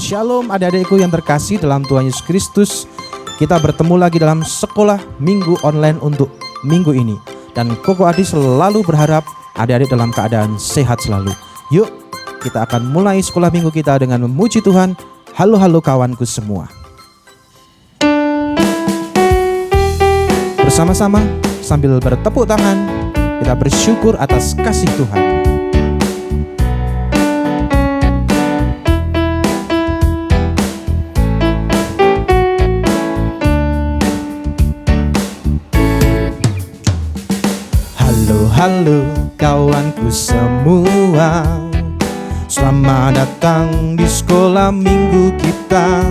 Shalom adik-adikku yang terkasih dalam Tuhan Yesus Kristus. Kita bertemu lagi dalam sekolah minggu online untuk minggu ini. Dan Koko Adi selalu berharap adik-adik dalam keadaan sehat selalu. Yuk kita akan mulai sekolah minggu kita dengan memuji Tuhan. Halo kawanku semua. Bersama-sama sambil bertepuk tangan kita bersyukur atas kasih Tuhan. Halo kawanku semua, selamat datang di sekolah minggu kita.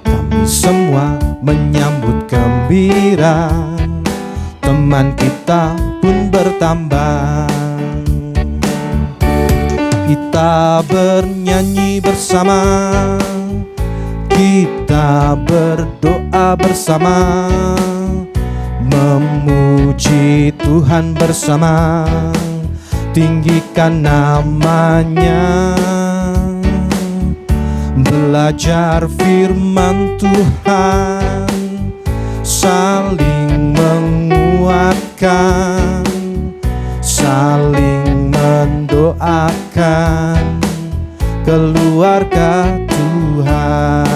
Kami semua menyambut gembira, teman kita pun bertambah. Kita bernyanyi bersama, kita berdoa bersama, memuji Tuhan bersama, tinggikan namanya. Belajar firman Tuhan, saling menguatkan, saling mendoakan keluarga Tuhan.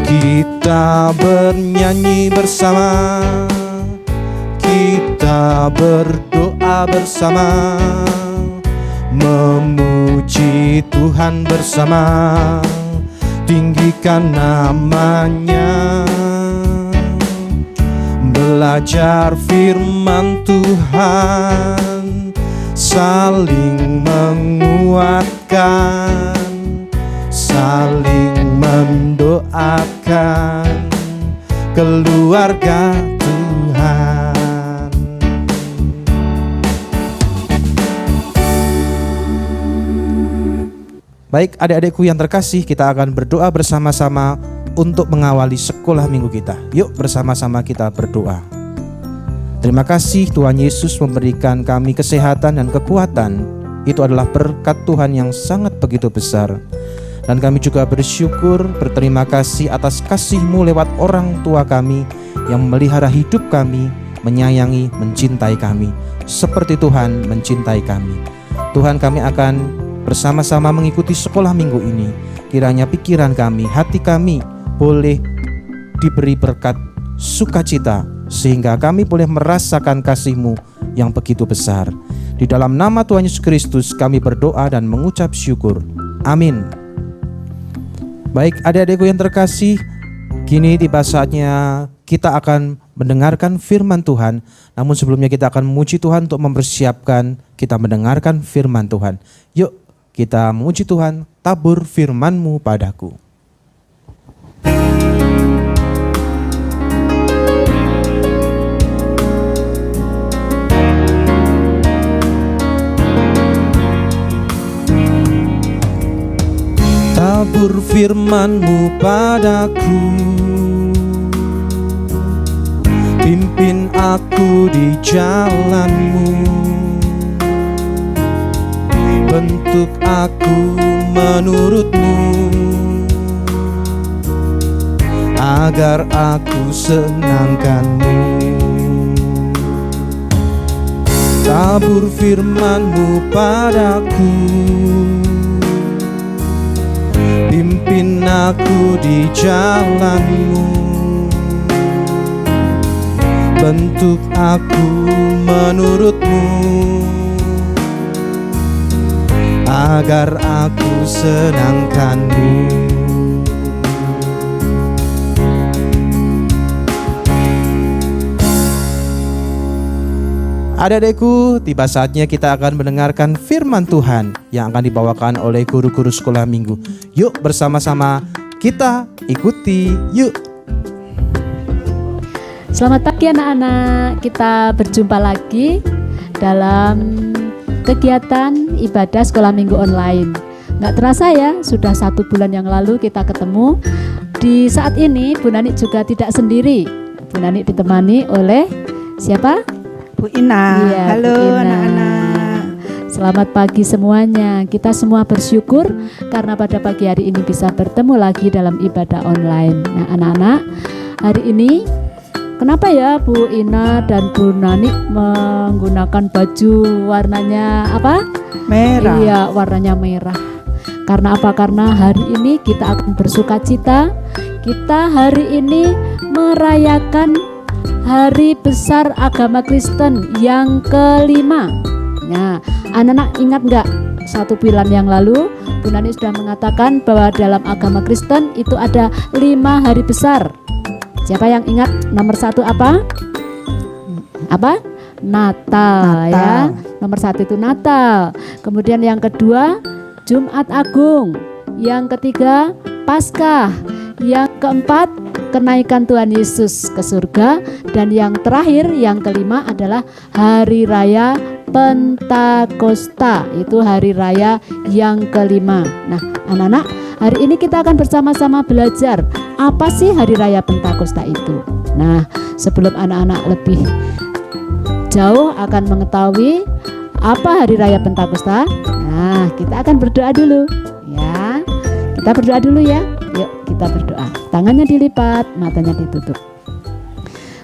Kita bernyanyi bersama, kita berdoa bersama, memuji Tuhan bersama, tinggikan namanya. Belajar firman Tuhan, saling menguatkan, saling mendoakan keluarga Tuhan. Baik adik-adikku yang terkasih, kita akan berdoa bersama-sama untuk mengawali sekolah minggu kita. Yuk bersama-sama kita berdoa. Terima kasih Tuhan Yesus memberikan kami kesehatan dan kekuatan. Itu adalah berkat Tuhan yang sangat begitu besar. Dan kami juga bersyukur, berterima kasih atas kasih-Mu lewat orang tua kami yang memelihara hidup kami, menyayangi, mencintai kami seperti Tuhan mencintai kami. Tuhan, kami akan bersama-sama mengikuti sekolah minggu ini. Kiranya pikiran kami, hati kami boleh diberi berkat sukacita, sehingga kami boleh merasakan kasih-Mu yang begitu besar. Di dalam nama Tuhan Yesus Kristus kami berdoa dan mengucap syukur. Amin. Baik adik-adikku yang terkasih, kini tiba saatnya kita akan mendengarkan firman Tuhan. Namun sebelumnya kita akan memuji Tuhan untuk mempersiapkan kita mendengarkan firman Tuhan. Yuk kita memuji Tuhan, tabur firman-Mu padaku. Tabur firman-Mu padaku, pimpin aku di jalan-Mu, bentuk aku menurut-Mu, agar aku senangkan-Mu. Tabur firman-Mu padaku, pimpin aku di jalan-Mu, bentuk aku menurut-Mu, agar aku senangkan-Mu. Adik-adikku, tiba saatnya kita akan mendengarkan firman Tuhan yang akan dibawakan oleh guru-guru sekolah minggu. Yuk bersama-sama kita ikuti, yuk. Selamat pagi anak-anak, kita berjumpa lagi dalam kegiatan ibadah sekolah minggu online. Nggak terasa ya, sudah 1 bulan yang lalu kita ketemu. Di saat ini Bu Nani juga tidak sendiri. Bu Nani ditemani oleh siapa? Bu Ina. Iya, halo Bu Ina. anak-anak. Selamat pagi semuanya. Kita semua bersyukur karena pada pagi hari ini bisa bertemu lagi dalam ibadah online. Nah, anak-anak, hari ini kenapa ya Bu Ina dan Bu Nani menggunakan baju warnanya apa? Merah. Iya, warnanya merah. Karena apa? Karena hari ini kita akan bersukacita. Kita hari ini merayakan Hari Besar Agama Kristen yang kelima. Nah, anak-anak ingat nggak 1 bulan yang lalu Bu Nani sudah mengatakan bahwa dalam agama Kristen itu ada 5 hari besar. Siapa yang ingat nomor 1 apa? Apa? Natal. Ya. Nomor 1 itu Natal. Kemudian yang kedua Jumat Agung. Yang ketiga Paskah. Yang keempat kenaikan Tuhan Yesus ke surga. Dan yang terakhir, yang kelima adalah Hari Raya Pentakosta. Itu hari raya yang kelima. Nah, anak-anak, hari ini kita akan bersama-sama belajar apa sih Hari Raya Pentakosta itu. Nah, sebelum anak-anak lebih jauh akan mengetahui apa Hari Raya Pentakosta, nah kita akan berdoa dulu ya. Kita berdoa dulu ya. Yuk kita berdoa. Tangannya dilipat, matanya ditutup.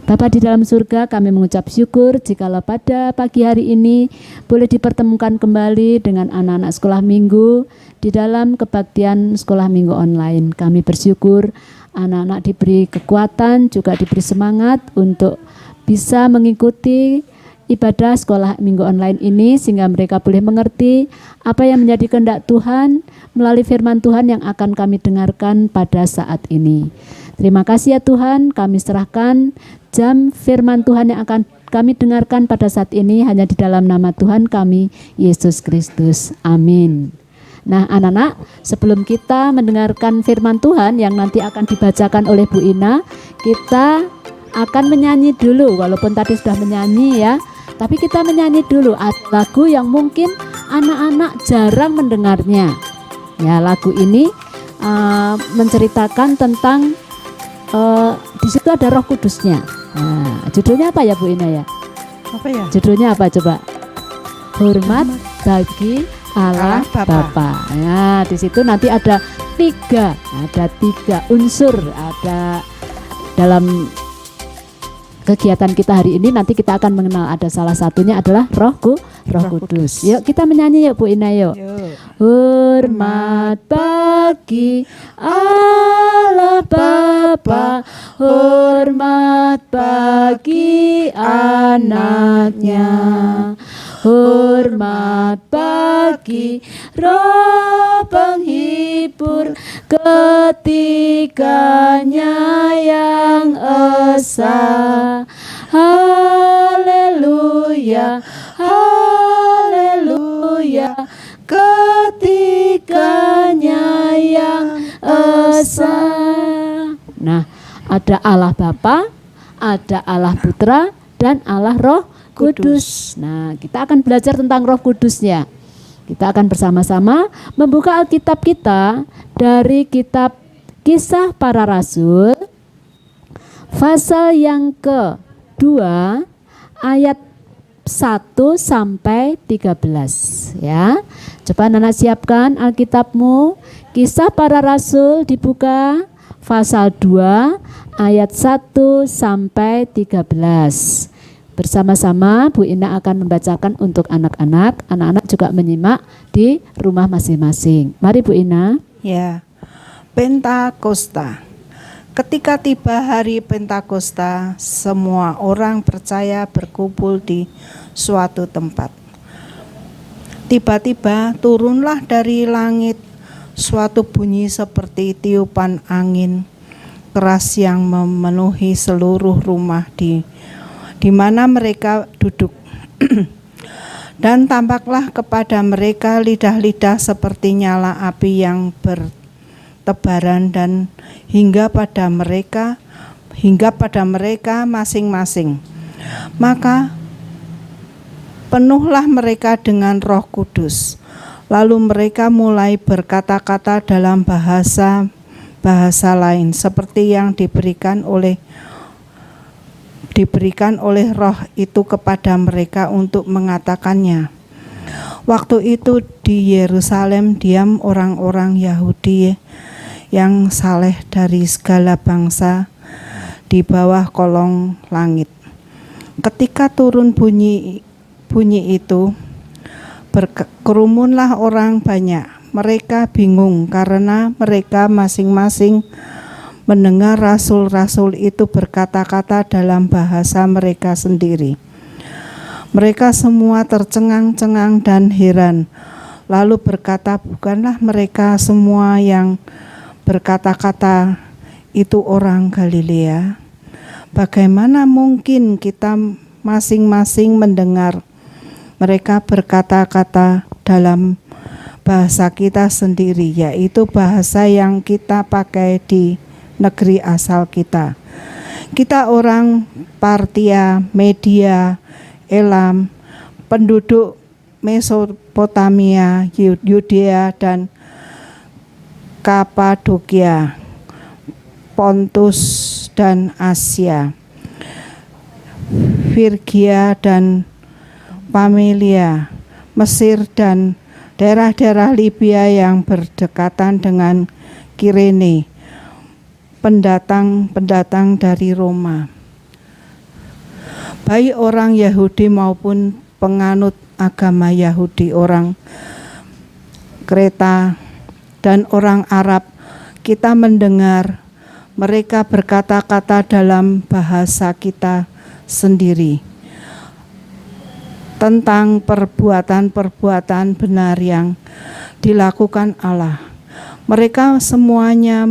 Bapa di dalam surga, kami mengucap syukur jikalau pada pagi hari ini boleh dipertemukan kembali dengan anak-anak sekolah minggu di dalam kebaktian sekolah minggu online. Kami bersyukur anak-anak diberi kekuatan, juga diberi semangat untuk bisa mengikuti ibadah sekolah minggu online ini sehingga mereka boleh mengerti apa yang menjadi kehendak Tuhan melalui firman Tuhan yang akan kami dengarkan pada saat ini. Terima kasih ya Tuhan, kami serahkan jam firman Tuhan yang akan kami dengarkan pada saat ini hanya di dalam nama Tuhan kami, Yesus Kristus. Amin. Nah anak-anak, sebelum kita mendengarkan firman Tuhan yang nanti akan dibacakan oleh Bu Ina, kita akan menyanyi dulu, walaupun tadi sudah menyanyi ya, tapi kita menyanyi dulu lagu yang mungkin anak-anak jarang mendengarnya. Ya, lagu ini menceritakan tentang di situ ada Roh Kudusnya. Nah, judulnya apa ya Bu Ina ya? Apa ya? Judulnya apa coba? Hormat bagi Allah Bapa. Nah, di situ nanti ada tiga unsur ada dalam kegiatan kita hari ini. Nanti kita akan mengenal, ada salah satunya adalah Roh Kudus. Yuk kita menyanyi yuk Bu Ina yuk. Hormat bagi Allah Bapa, hormat bagi anaknya, hormat bagi Roh penghibur ketiganya yang esa. Haleluya, haleluya, ketiganya yang esa. Nah, ada Allah Bapa, ada Allah Putra, dan Allah Roh Kudus. Nah, kita akan belajar tentang Roh Kudusnya. Kita akan bersama-sama membuka Alkitab kita dari kitab Kisah Para Rasul, pasal yang ke-2 ayat 1 sampai 13 ya. Coba anak siapkan Alkitabmu. Kisah Para Rasul dibuka pasal 2 ayat 1 sampai 13. Bersama-sama Bu Ina akan membacakan untuk anak-anak. Anak-anak juga menyimak di rumah masing-masing. Mari Bu Ina. Ya. Pentakosta. Ketika tiba hari Pentakosta, semua orang percaya berkumpul di suatu tempat. Tiba-tiba turunlah dari langit suatu bunyi seperti tiupan angin keras yang memenuhi seluruh rumah di mana mereka duduk. Dan tampaklah kepada mereka lidah-lidah seperti nyala api yang bertebaran dan hingga pada mereka masing-masing. Maka penuhlah mereka dengan Roh Kudus. Lalu mereka mulai berkata-kata dalam bahasa lain seperti yang diberikan oleh Roh itu kepada mereka untuk mengatakannya. Waktu itu di Yerusalem diam orang-orang Yahudi yang saleh dari segala bangsa di bawah kolong langit. Ketika turun bunyi itu, berkerumunlah orang banyak. Mereka bingung karena mereka masing-masing mendengar rasul-rasul itu berkata-kata dalam bahasa mereka sendiri. Mereka semua tercengang-cengang dan heran, lalu berkata, bukanlah mereka semua yang berkata-kata itu orang Galilea? Bagaimana mungkin kita masing-masing mendengar mereka berkata-kata dalam bahasa kita sendiri, yaitu bahasa yang kita pakai di negeri asal kita. Kita orang Partia, Media, Elam, penduduk Mesopotamia, Yudea dan Kapadokia, Pontus dan Asia, Frigia dan Pamilia, Mesir dan daerah-daerah Libya yang berdekatan dengan Kirene, pendatang-pendatang dari Roma, baik orang Yahudi maupun penganut agama Yahudi, orang Kreta dan orang Arab. Kita mendengar mereka berkata-kata dalam bahasa kita sendiri tentang perbuatan-perbuatan benar yang dilakukan Allah. Mereka semuanya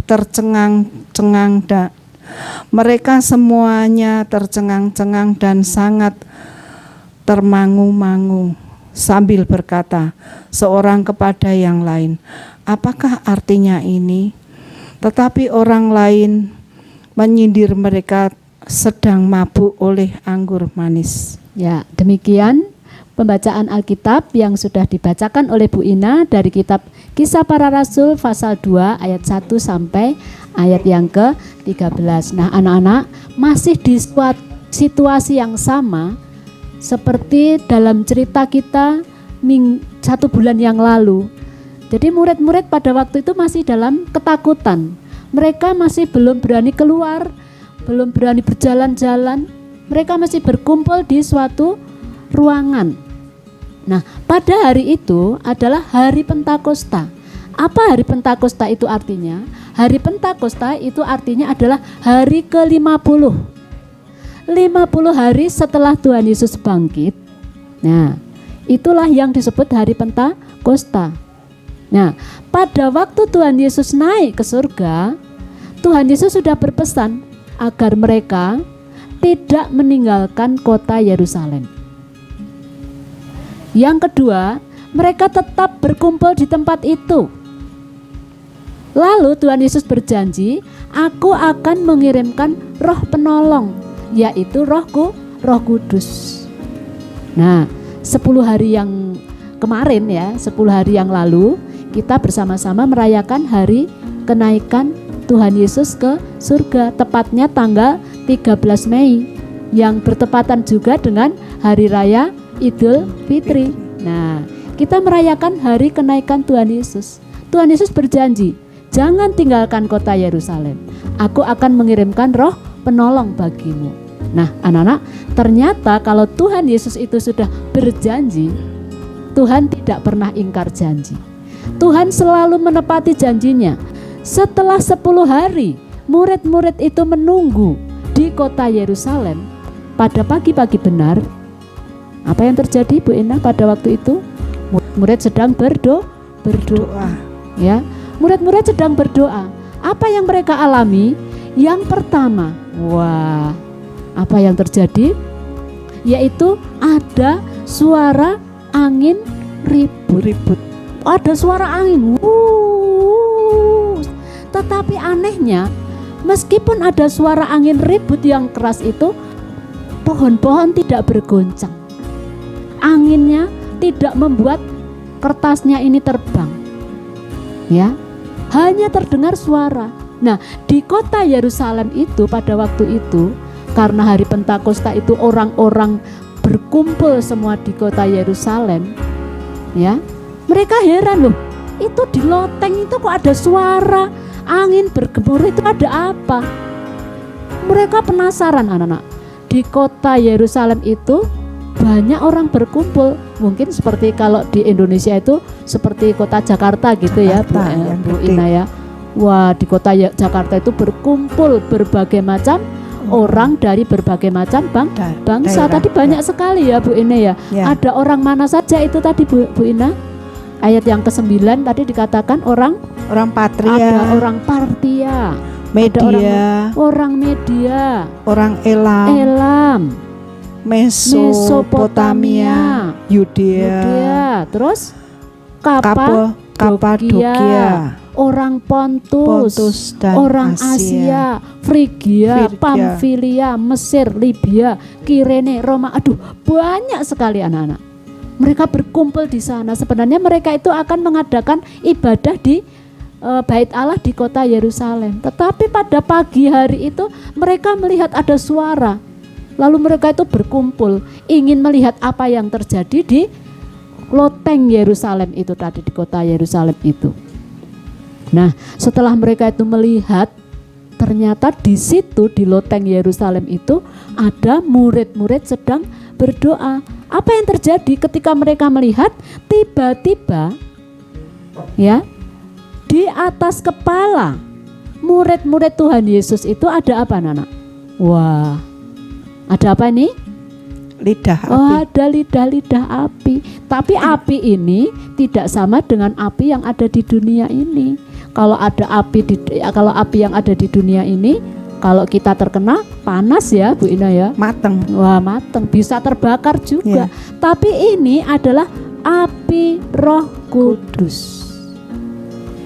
tercengang-cengang dan sangat termangu-mangu sambil berkata seorang kepada yang lain, apakah artinya ini? Tetapi orang lain menyindir mereka sedang mabuk oleh anggur manis. Ya, demikian pembacaan Alkitab yang sudah dibacakan oleh Bu Ina dari kitab Kisah Para Rasul pasal 2 ayat 1 sampai ayat yang ke-13. Nah, anak-anak, masih di situasi yang sama seperti dalam cerita kita 1 bulan yang lalu. Jadi murid-murid pada waktu itu masih dalam ketakutan. Mereka masih belum berani keluar, belum berani berjalan-jalan. Mereka masih berkumpul di suatu ruangan. Nah, pada hari itu adalah hari Pentakosta. Apa hari Pentakosta itu artinya? Hari Pentakosta itu artinya adalah hari ke-50. 50 hari setelah Tuhan Yesus bangkit. Nah, itulah yang disebut hari Pentakosta. Nah, pada waktu Tuhan Yesus naik ke surga, Tuhan Yesus sudah berpesan agar mereka tidak meninggalkan kota Yerusalem. Yang kedua, mereka tetap berkumpul di tempat itu. Lalu Tuhan Yesus berjanji, aku akan mengirimkan roh penolong, yaitu Roh Kudus. Nah, 10 hari yang kemarin ya, 10 hari yang lalu, kita bersama-sama merayakan hari kenaikan Tuhan Yesus ke surga, tepatnya tanggal 13 Mei yang bertepatan juga dengan hari raya Idul Fitri. Nah, kita merayakan hari kenaikan Tuhan Yesus. Tuhan Yesus berjanji, jangan tinggalkan kota Yerusalem. Aku akan mengirimkan roh penolong bagimu. Nah, anak-anak, ternyata kalau Tuhan Yesus itu sudah berjanji, Tuhan tidak pernah ingkar janji. Tuhan selalu menepati janjinya. Setelah 10 hari, murid-murid itu menunggu di kota Yerusalem. Pada pagi-pagi benar, apa yang terjadi Bu Ina pada waktu itu? Murid sedang berdoa. Ya, murid-murid sedang berdoa. Apa yang mereka alami? Yang pertama, wah, apa yang terjadi? Yaitu ada suara angin ribut. Ada suara angin. Tetapi anehnya, meskipun ada suara angin ribut yang keras itu, pohon-pohon tidak bergoncang. Anginnya tidak membuat kertasnya ini terbang. Ya, hanya terdengar suara. Nah, di kota Yerusalem itu pada waktu itu, karena hari Pentakosta itu orang-orang berkumpul semua di kota Yerusalem, ya, mereka heran loh, itu di loteng itu kok ada suara angin bergemuruh, itu ada apa? Mereka penasaran anak-anak. Di kota Yerusalem itu banyak orang berkumpul, mungkin seperti kalau di Indonesia itu seperti kota Jakarta gitu ya, Bu Ina ya. Wah, di kota Jakarta itu berkumpul berbagai macam orang dari berbagai macam bangsa. Tadi banyak sekali ya Bu Ina ya. Ada orang mana saja itu tadi Bu Ina? Ayat yang ke-9 tadi dikatakan orang Patria, ada orang Partia, Media, orang Media, orang Elam, Mesopotamia, Yudea, terus Kapadokia, orang Pontus dan orang Asia, Frigia, Pamfilia, Mesir, Libya, Kirene, Roma. Aduh, banyak sekali anak-anak. Mereka berkumpul di sana. Sebenarnya mereka itu akan mengadakan ibadah di Bait Allah di kota Yerusalem. Tetapi pada pagi hari itu mereka melihat ada suara. Lalu mereka itu berkumpul ingin melihat apa yang terjadi di loteng Yerusalem itu tadi, di kota Yerusalem itu. Nah, setelah mereka itu melihat, ternyata di situ di loteng Yerusalem itu ada murid-murid sedang berdoa. Apa yang terjadi ketika mereka melihat? Tiba-tiba ya, di atas kepala murid-murid Tuhan Yesus itu ada apa, anak-anak? Wah, ada apa ini? Lidah api. Oh, ada lidah-lidah api. Tapi api ini tidak sama dengan api yang ada di dunia ini. Kalau api yang ada di dunia ini, kalau kita terkena panas ya Bu Ina ya, mateng. Wah, mateng, bisa terbakar juga. Tapi ini adalah api Roh Kudus.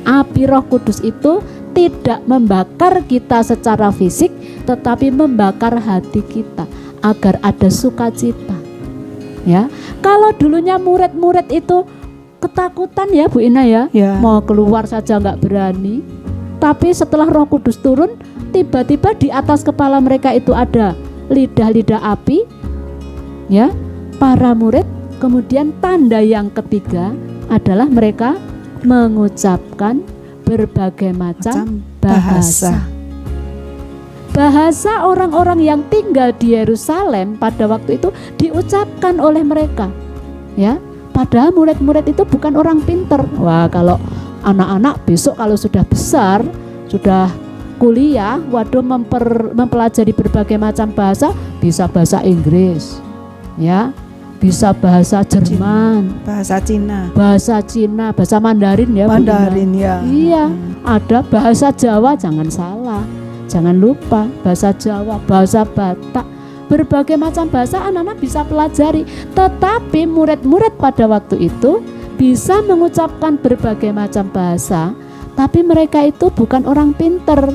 Api Roh Kudus itu tidak membakar kita secara fisik, tetapi membakar hati kita agar ada sukacita. Ya, kalau dulunya murid-murid itu ketakutan ya Bu Ina ya, mau keluar saja nggak berani. Tapi setelah Roh Kudus turun, tiba-tiba di atas kepala mereka itu ada lidah-lidah api. Ya, para murid. Kemudian tanda yang ketiga adalah mereka mengucapkan berbagai macam bahasa. Bahasa orang-orang yang tinggal di Yerusalem pada waktu itu diucapkan oleh mereka. Ya, padahal murid-murid itu bukan orang pinter. Wah, kalau anak-anak besok kalau sudah besar, sudah kuliah, waduh mempelajari berbagai macam bahasa, bisa bahasa Inggris, ya, bisa bahasa Jerman, bahasa Cina, bahasa Mandarin ya, Mandarin ya. Iya, ada bahasa Jawa, jangan salah, jangan lupa bahasa Jawa, bahasa Batak, berbagai macam bahasa anak-anak bisa pelajari. Tetapi murid-murid pada waktu itu bisa mengucapkan berbagai macam bahasa, tapi mereka itu bukan orang pinter.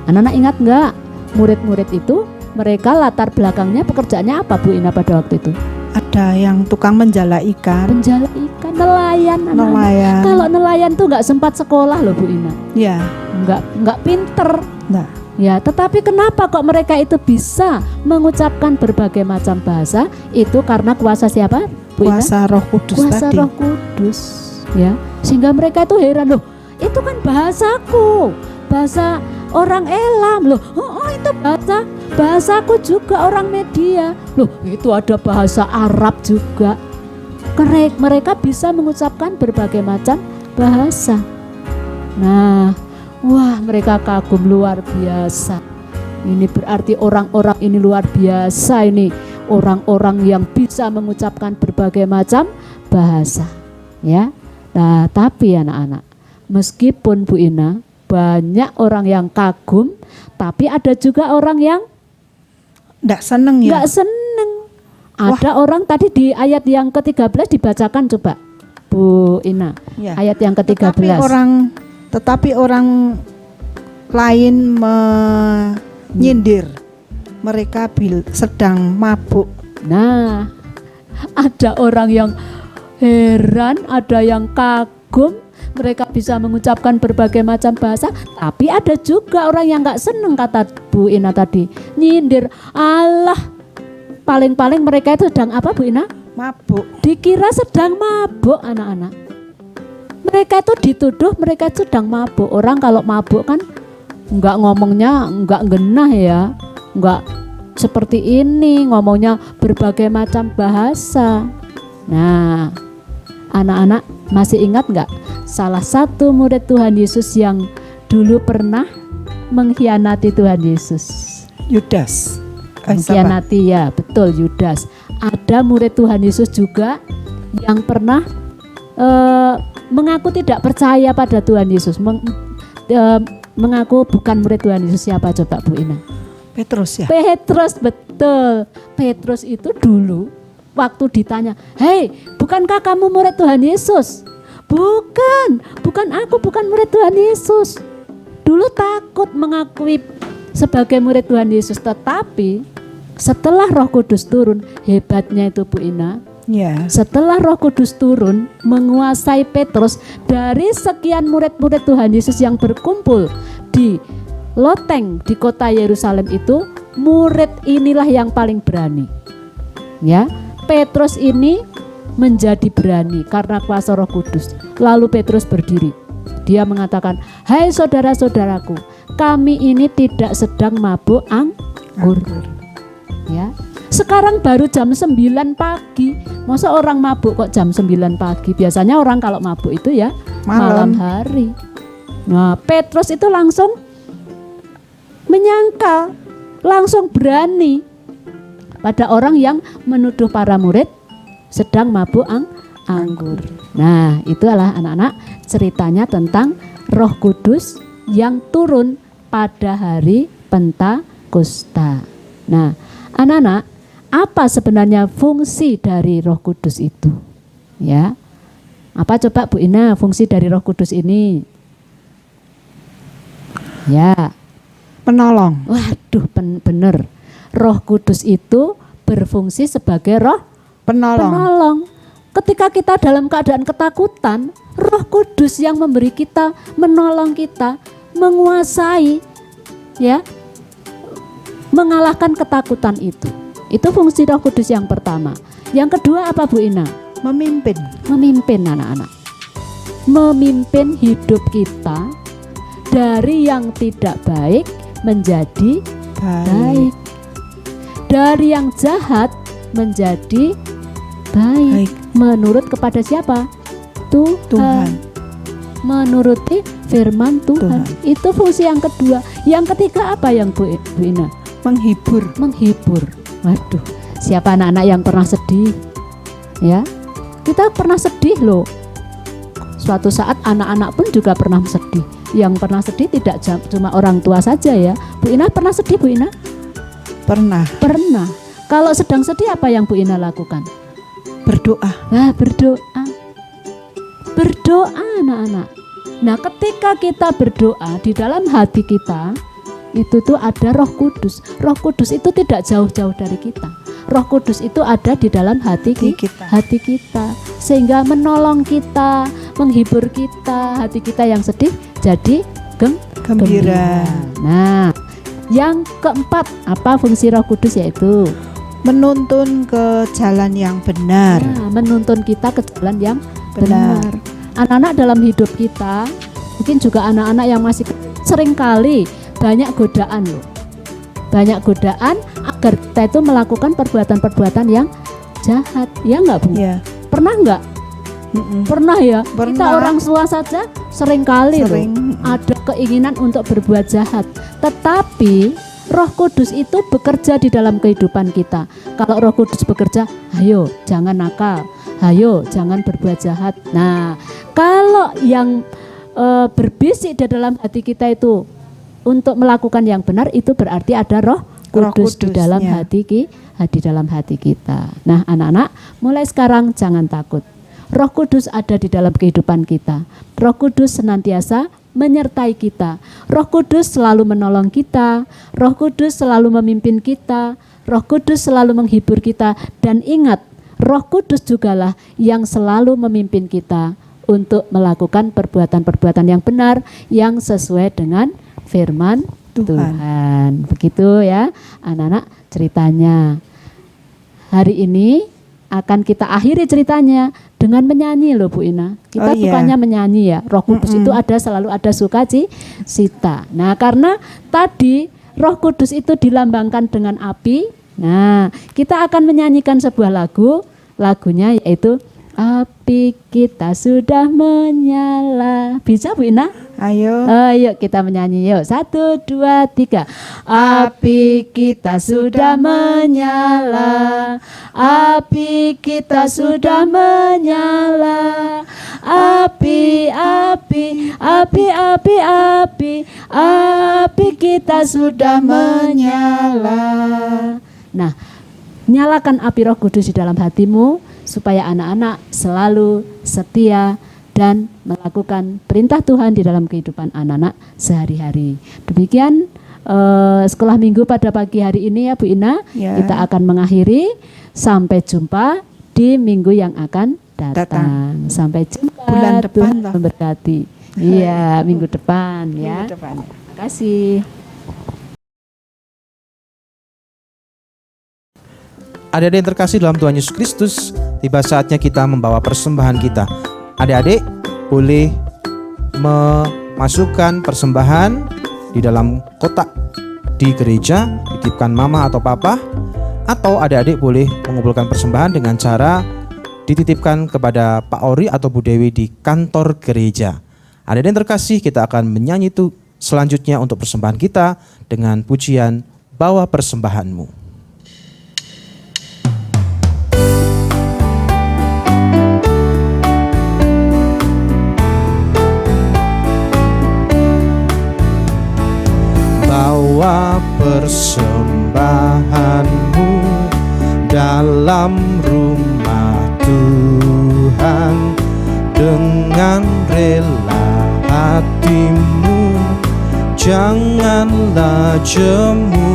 Anak-anak ingat nggak, murid-murid itu mereka latar belakangnya pekerjaannya apa Bu Ina pada waktu itu? Ada yang tukang menjala ikan, nelayan. Kalau nelayan tuh nggak sempat sekolah loh Bu Ina. Ya, nggak pinter. Nah. Ya, tetapi kenapa kok mereka itu bisa mengucapkan berbagai macam bahasa? Itu karena kuasa siapa? Bu Ina? Kuasa Roh Kudus kuasa tadi. Roh Kudus, ya. Sehingga mereka itu heran loh. Itu kan bahasaku, bahasa orang Elam loh. Oh, itu bahasaku juga orang Media. Loh, itu ada bahasa Arab juga. Mereka bisa mengucapkan berbagai macam bahasa. Nah, wah, mereka kagum luar biasa. Ini berarti orang-orang ini luar biasa ini. Orang-orang yang bisa mengucapkan berbagai macam bahasa. Ya. Nah, tapi anak-anak, meskipun Bu Ina banyak orang yang kagum, tapi ada juga orang yang enggak seneng ya. Enggak seneng. Ada orang tadi di ayat yang ke-13 dibacakan coba Bu Ina. Ya. Ayat yang ke-13. Tetapi orang lain menyindir. Mereka sedang mabuk. Nah, ada orang yang heran, ada yang kagum, mereka bisa mengucapkan berbagai macam bahasa, tapi ada juga orang yang nggak seneng, kata Bu Ina tadi, nyindir. Allah, paling-paling mereka itu sedang apa Bu Ina? Mabuk. Dikira sedang mabuk anak-anak. Mereka itu dituduh mereka itu sedang mabuk. Orang kalau mabuk kan enggak ngomongnya enggak genah ya, enggak seperti ini, ngomongnya berbagai macam bahasa. Nah, anak-anak masih ingat enggak salah satu murid Tuhan Yesus yang dulu pernah mengkhianati Tuhan Yesus? Yudas. Mengkhianati ya, betul, Yudas. Ada murid Tuhan Yesus juga yang pernah mengaku tidak percaya pada Tuhan Yesus, mengaku bukan murid Tuhan Yesus. Siapa coba Bu Ina? Petrus ya. Petrus, betul. Petrus itu dulu waktu ditanya, "Hei, bukankah kamu murid Tuhan Yesus?" Bukan aku, bukan murid Tuhan Yesus. Dulu takut mengakui sebagai murid Tuhan Yesus, tetapi setelah Roh Kudus turun, hebatnya itu Bu Ina, Ya. setelah Roh Kudus turun menguasai Petrus, dari sekian murid-murid Tuhan Yesus yang berkumpul di loteng di kota Yerusalem itu, murid inilah yang paling berani. Ya, Petrus ini menjadi berani karena kuasa Roh Kudus. Lalu Petrus berdiri. Dia mengatakan, "Hai saudara-saudaraku, kami ini tidak sedang mabuk anggur." Ya. Sekarang baru jam 9 pagi. Masa orang mabuk kok jam 9 pagi? Biasanya orang kalau mabuk itu ya malam hari. Nah, Petrus itu langsung menyangkal, langsung berani pada orang yang menuduh para murid sedang mabuk anggur. Nah, itulah anak-anak ceritanya tentang Roh Kudus yang turun pada hari Pentakosta. Nah, anak-anak, apa sebenarnya fungsi dari Roh Kudus itu? Ya, apa coba Bu Ina fungsi dari Roh Kudus ini? Ya, Penolong. waduh, bener. Roh Kudus itu berfungsi sebagai roh penolong. Ketika kita dalam keadaan ketakutan, Roh Kudus yang memberi kita, menolong kita, menguasai, ya, mengalahkan ketakutan itu. Itu fungsi Roh Kudus yang pertama. Yang kedua apa Bu Ina? Memimpin. Memimpin anak-anak. Memimpin hidup kita dari yang tidak baik menjadi baik. Dari yang jahat menjadi baik. Menurut kepada siapa? Tuhan. Menuruti firman Tuhan. Itu fungsi yang kedua. Yang ketiga apa yang Bu Ina? Menghibur. Waduh, siapa anak-anak yang pernah sedih? Ya, kita pernah sedih loh. Suatu saat anak-anak pun juga pernah sedih. Yang pernah sedih tidak cuma orang tua saja ya. Bu Ina pernah sedih, Bu Ina? Pernah. Kalau sedang sedih apa yang Bu Ina lakukan? Berdoa. Nah, berdoa anak-anak. Nah, ketika kita berdoa di dalam hati kita, itu tuh ada Roh Kudus. Roh Kudus itu tidak jauh-jauh dari kita. Roh Kudus itu ada di dalam hati kita, sehingga menolong kita, menghibur kita, hati kita yang sedih jadi gembira. Nah, yang keempat apa fungsi Roh Kudus? Yaitu menuntun ke jalan yang benar. Nah, menuntun kita ke jalan yang benar. Anak-anak dalam hidup kita, mungkin juga anak-anak yang masih seringkali banyak godaan loh. Banyak godaan agar kita itu melakukan perbuatan-perbuatan yang jahat. Ya enggak Bu? Ya. Pernah enggak? Pernah ya? Pernah. Kita orang tua saja seringkali loh ada keinginan untuk berbuat jahat. Tetapi Roh Kudus itu bekerja di dalam kehidupan kita. Kalau Roh Kudus bekerja, ayo jangan nakal, ayo jangan berbuat jahat. Nah, kalau yang berbisik di dalam hati kita itu untuk melakukan yang benar, itu berarti ada Roh Kudus di dalam hati kita. Nah, anak-anak, mulai sekarang jangan takut. Roh Kudus ada di dalam kehidupan kita. Roh Kudus senantiasa menyertai kita. Roh Kudus selalu menolong kita. Roh Kudus selalu memimpin kita. Roh Kudus selalu menghibur kita. Dan ingat, Roh Kudus jugalah yang selalu memimpin kita untuk melakukan perbuatan-perbuatan yang benar, yang sesuai dengan firman Tuhan. Begitu ya anak-anak ceritanya. hari ini akan kita akhiri ceritanya dengan menyanyi loh Bu Ina. Kita Oh, iya. sukanya menyanyi ya. Roh Kudus itu selalu ada sukacita. Nah, karena tadi Roh Kudus itu dilambangkan dengan api. Nah, kita akan menyanyikan sebuah lagu. Lagunya yaitu Api Kita Sudah Menyala. Bisa Bu Ina? Ayo. Ayo kita menyanyi yuk. 1, 2, 3. Api kita sudah menyala. Api kita sudah menyala. Api, api, api, api, api. Api kita sudah menyala. Nah, nyalakan api Roh Kudus di dalam hatimu supaya anak-anak selalu setia dan melakukan perintah Tuhan di dalam kehidupan anak-anak sehari-hari. Demikian sekolah minggu pada pagi hari ini ya Bu Ina. Ya. Kita akan mengakhiri. Sampai jumpa di minggu yang akan datang. Sampai jumpa. Bulan depan Tuhan loh. memberkati. Iya, minggu depan ya. Minggu depan. Terima kasih. Adik-adik yang terkasih dalam Tuhan Yesus Kristus, tiba saatnya kita membawa persembahan kita. Adik-adik boleh memasukkan persembahan di dalam kotak di gereja, titipkan mama atau papa, atau adik-adik boleh mengumpulkan persembahan dengan cara dititipkan kepada Pak Ori atau Bu Dewi di kantor gereja. Adik-adik yang terkasih, kita akan menyanyi itu selanjutnya untuk persembahan kita dengan pujian Bawa Persembahanmu. Bawa persembahanmu dalam rumah Tuhan dengan rela hatimu, janganlah jemu.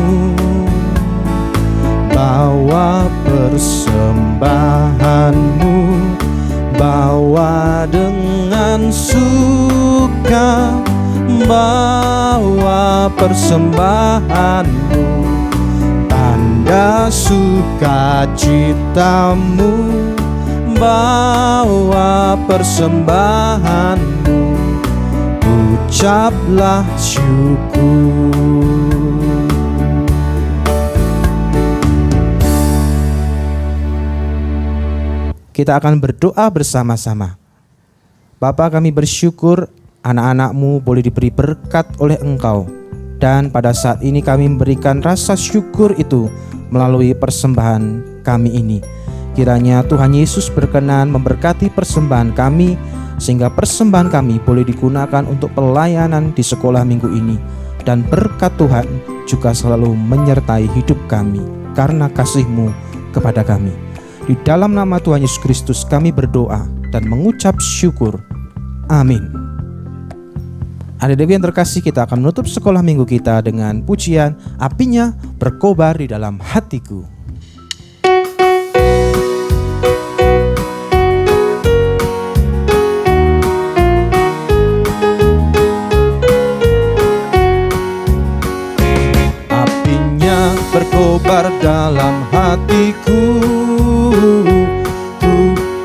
Bawa persembahanmu, bawa dengan suka. Bawa persembahanmu, tanda sukacitamu. Bawa persembahanmu, ucaplah syukur. Kita akan berdoa bersama-sama. Bapa, kami bersyukur anak-anak-Mu boleh diberi berkat oleh Engkau. Dan pada saat ini kami memberikan rasa syukur itu melalui persembahan kami ini. Kiranya Tuhan Yesus berkenan memberkati persembahan kami, sehingga persembahan kami boleh digunakan untuk pelayanan di sekolah minggu ini. Dan berkat Tuhan juga selalu menyertai hidup kami karena kasih-Mu kepada kami. Di dalam nama Tuhan Yesus Kristus kami berdoa dan mengucap syukur. Amin. Adik-adik yang terkasih, kita akan menutup sekolah minggu kita dengan pujian Apinya Berkobar di Dalam Hatiku. Apinya berkobar dalam hatiku, ku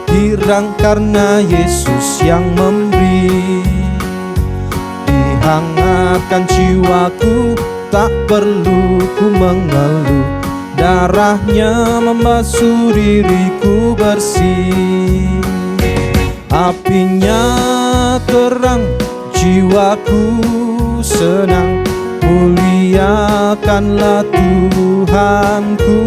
girang karena Yesus yang memberi. Hangatkan jiwaku, tak perlu ku mengeluh. Darahnya membasuh diriku bersih. Apinya terang, jiwaku senang. Muliakanlah Tuhanku.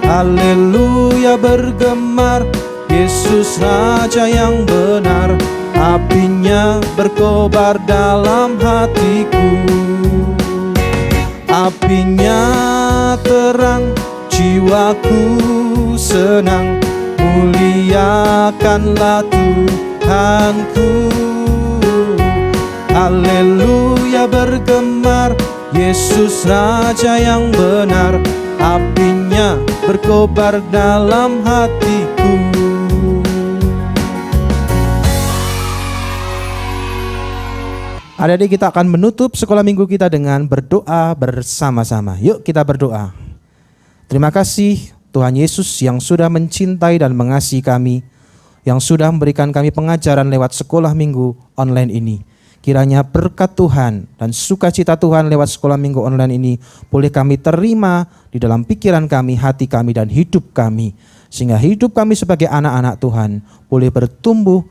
Haleluya bergemar, Yesus Raja yang benar. Apinya berkobar dalam hatiku. Apinya terang, jiwaku senang. Muliakanlah Tuhanku. Haleluya bergemar, Yesus Raja yang benar. Apinya berkobar dalam hatiku. Adik-adik, kita akan menutup sekolah minggu kita dengan berdoa bersama-sama. Yuk kita berdoa. Terima kasih Tuhan Yesus yang sudah mencintai dan mengasihi kami, yang sudah memberikan kami pengajaran lewat sekolah minggu online ini. Kiranya berkat Tuhan dan sukacita Tuhan lewat sekolah minggu online ini boleh kami terima di dalam pikiran kami, hati kami, dan hidup kami. Sehingga hidup kami sebagai anak-anak Tuhan boleh bertumbuh,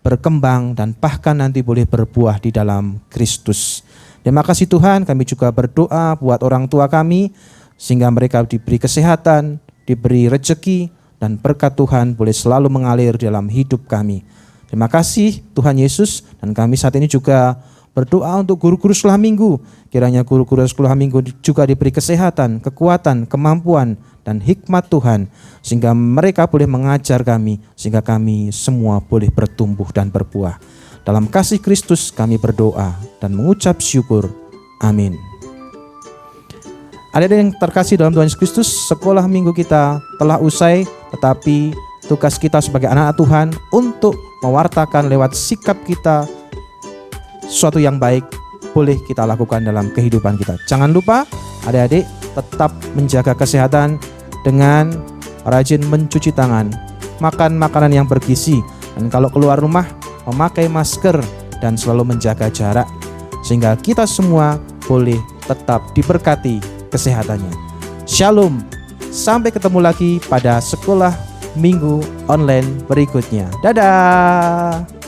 berkembang, dan bahkan nanti boleh berbuah di dalam Kristus. Terima kasih Tuhan, kami juga berdoa buat orang tua kami, sehingga mereka diberi kesehatan, diberi rezeki, dan berkat Tuhan boleh selalu mengalir dalam hidup kami. Terima kasih Tuhan Yesus, dan kami saat ini juga berdoa untuk guru-guru sekolah minggu. Kiranya guru-guru sekolah minggu juga diberi kesehatan, kekuatan, kemampuan, dan hikmat Tuhan, sehingga mereka boleh mengajar kami, sehingga kami semua boleh bertumbuh dan berbuah. Dalam kasih Kristus kami berdoa dan mengucap syukur. Amin. Adik-adik yang terkasih dalam Tuhan Yesus Kristus, sekolah minggu kita telah usai, tetapi tugas kita sebagai anak-anak Tuhan untuk mewartakan lewat sikap kita sesuatu yang baik boleh kita lakukan dalam kehidupan kita. Jangan lupa adik-adik tetap menjaga kesehatan dengan rajin mencuci tangan, makan makanan yang bergizi, dan kalau keluar rumah memakai masker dan selalu menjaga jarak, sehingga kita semua boleh tetap diberkati kesehatannya. Shalom, sampai ketemu lagi pada sekolah minggu online berikutnya. Dadah.